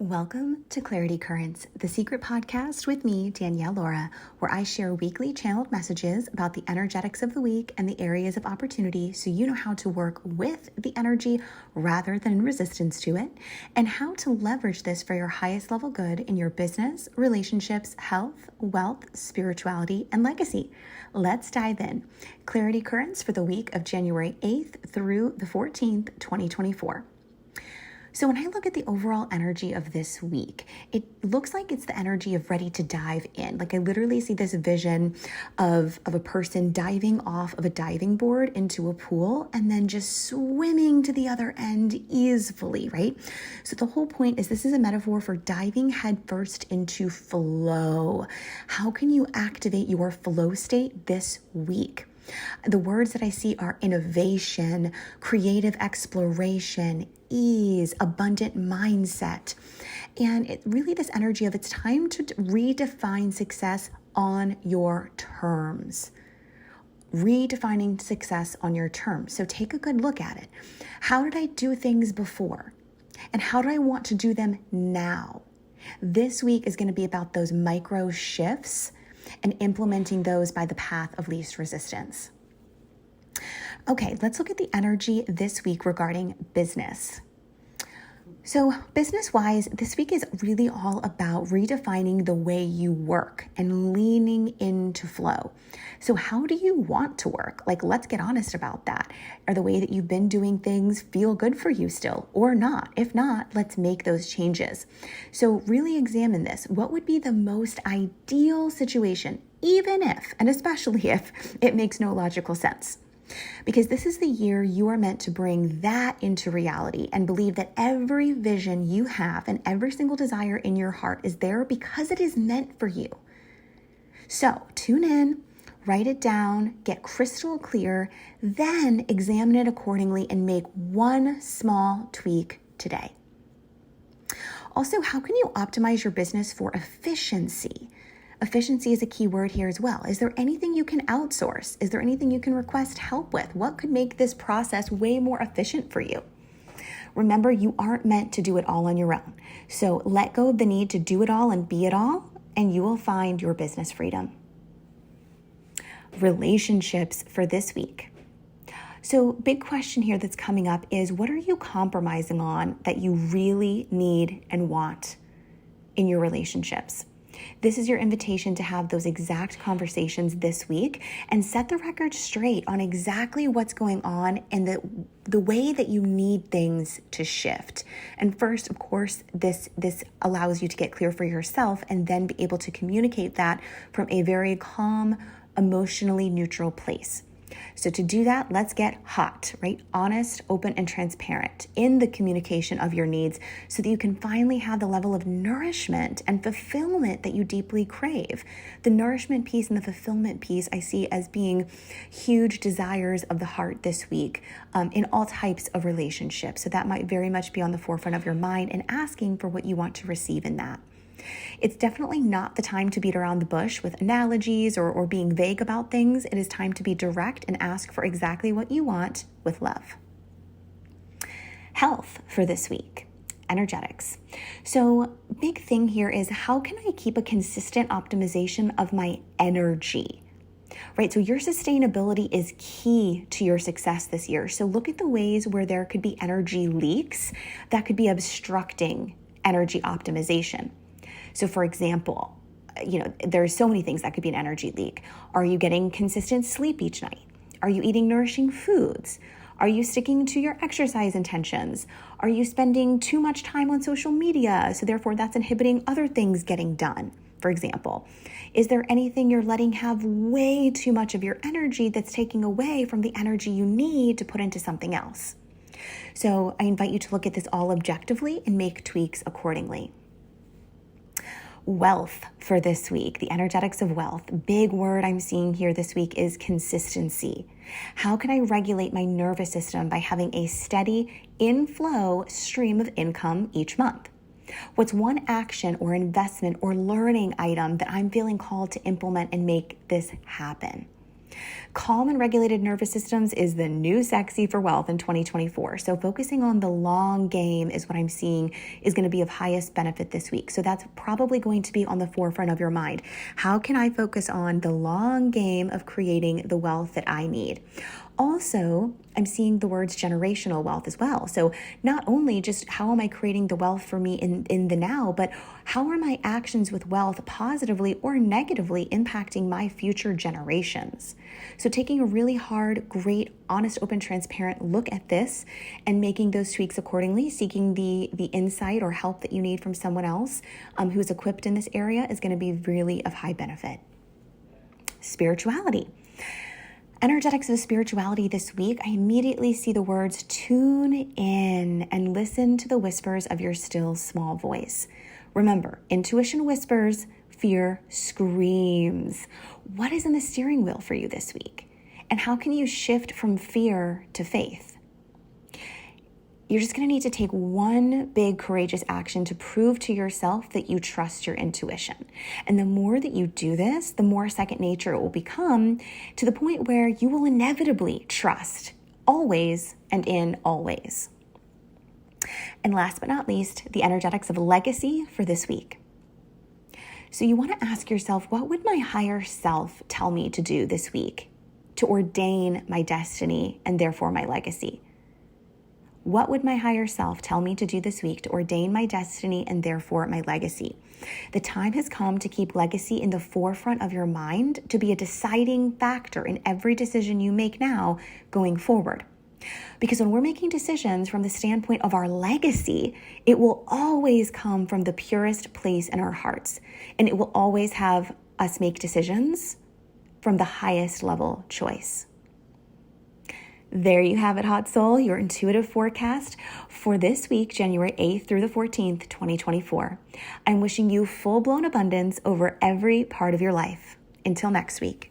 Welcome to Clarity Currents, the secret podcast with me, Danielle Laura, where I share weekly channeled messages about the energetics of the week and the areas of opportunity so you know how to work with the energy rather than in resistance to it, and how to leverage this for your highest level good in your business, relationships, health, wealth, spirituality, and legacy. Let's dive in. Clarity Currents for the week of January 8th through the 14th, 2024. So when I look at the overall energy of this week, it looks like it's the energy of ready to dive in. Like I literally see this vision of a person diving off of a diving board into a pool and then just swimming to the other end easily, right? So the whole point is this is a metaphor for diving headfirst into flow. How can you activate your flow state this week? The words that I see are innovation, creative exploration, ease, abundant mindset. And really this energy of it's time to redefine success on your terms. Redefining success on your terms. So take a good look at it. How did I do things before? And how do I want to do them now? This week is going to be about those micro shifts and implementing those by the path of least resistance. Okay, let's look at the energy this week regarding business. So business-wise, this week is really all about redefining the way you work and leaning into flow. So how do you want to work? Like, let's get honest about that. Are the way that you've been doing things feel good for you still or not? If not, let's make those changes. So really examine this. What would be the most ideal situation, even if, and especially if, it makes no logical sense? Because this is the year you are meant to bring that into reality and believe that every vision you have and every single desire in your heart is there because it is meant for you. So tune in, write it down, get crystal clear, then examine it accordingly and make one small tweak today. Also, how can you optimize your business for efficiency? Efficiency is a key word here as well. Is there anything you can outsource? Is there anything you can request help with? What could make this process way more efficient for you? Remember, you aren't meant to do it all on your own. So let go of the need to do it all and be it all, and you will find your business freedom. Relationships for this week. So big question here that's coming up is, what are you compromising on that you really need and want in your relationships? This is your invitation to have those exact conversations this week and set the record straight on exactly what's going on and the way that you need things to shift. And first, of course, this allows you to get clear for yourself and then be able to communicate that from a very calm, emotionally neutral place. So to do that, let's get hot, right? Honest, open, and transparent in the communication of your needs so that you can finally have the level of nourishment and fulfillment that you deeply crave. The nourishment piece and the fulfillment piece I see as being huge desires of the heart this week in all types of relationships. So that might very much be on the forefront of your mind and asking for what you want to receive in that. It's definitely not the time to beat around the bush with analogies or being vague about things. It is time to be direct and ask for exactly what you want with love. Health for this week. Energetics. So big thing here is, how can I keep a consistent optimization of my energy? Right, so your sustainability is key to your success this year. So look at the ways where there could be energy leaks that could be obstructing energy optimization. So for example, there's so many things that could be an energy leak. Are you getting consistent sleep each night? Are you eating nourishing foods? Are you sticking to your exercise intentions? Are you spending too much time on social media? So therefore that's inhibiting other things getting done, for example. Is there anything you're letting have way too much of your energy that's taking away from the energy you need to put into something else? So I invite you to look at this all objectively and make tweaks accordingly. Wealth for this week, the energetics of wealth. Big word I'm seeing here this week is consistency. How can I regulate my nervous system by having a steady inflow stream of income each month? What's one action or investment or learning item that I'm feeling called to implement and make this happen? Calm and regulated nervous systems is the new sexy for wealth in 2024. So focusing on the long game is what I'm seeing is going to be of highest benefit this week. So that's probably going to be on the forefront of your mind. How can I focus on the long game of creating the wealth that I need? Also, I'm seeing the words generational wealth as well. So not only just how am I creating the wealth for me in the now, but how are my actions with wealth positively or negatively impacting my future generations? So taking a really hard, great, honest, open, transparent look at this and making those tweaks accordingly, seeking the insight or help that you need from someone else who's equipped in this area is going to be really of high benefit. Spirituality. Energetics of spirituality this week, I immediately see the words tune in and listen to the whispers of your still small voice. Remember, intuition whispers, fear screams. What is in the steering wheel for you this week? And how can you shift from fear to faith? You're just going to need to take one big courageous action to prove to yourself that you trust your intuition. And the more that you do this, the more second nature it will become, to the point where you will inevitably trust always and in all ways. And last but not least, the energetics of legacy for this week. So you want to ask yourself, what would my higher self tell me to do this week to ordain my destiny and therefore my legacy? What would my higher self tell me to do this week to ordain my destiny and therefore my legacy? The time has come to keep legacy in the forefront of your mind, to be a deciding factor in every decision you make now going forward. Because when we're making decisions from the standpoint of our legacy, it will always come from the purest place in our hearts. And it will always have us make decisions from the highest level choice. There you have it, Hot Soul, your intuitive forecast for this week, January 8th through the 14th, 2024. I'm wishing you full-blown abundance over every part of your life. Until next week.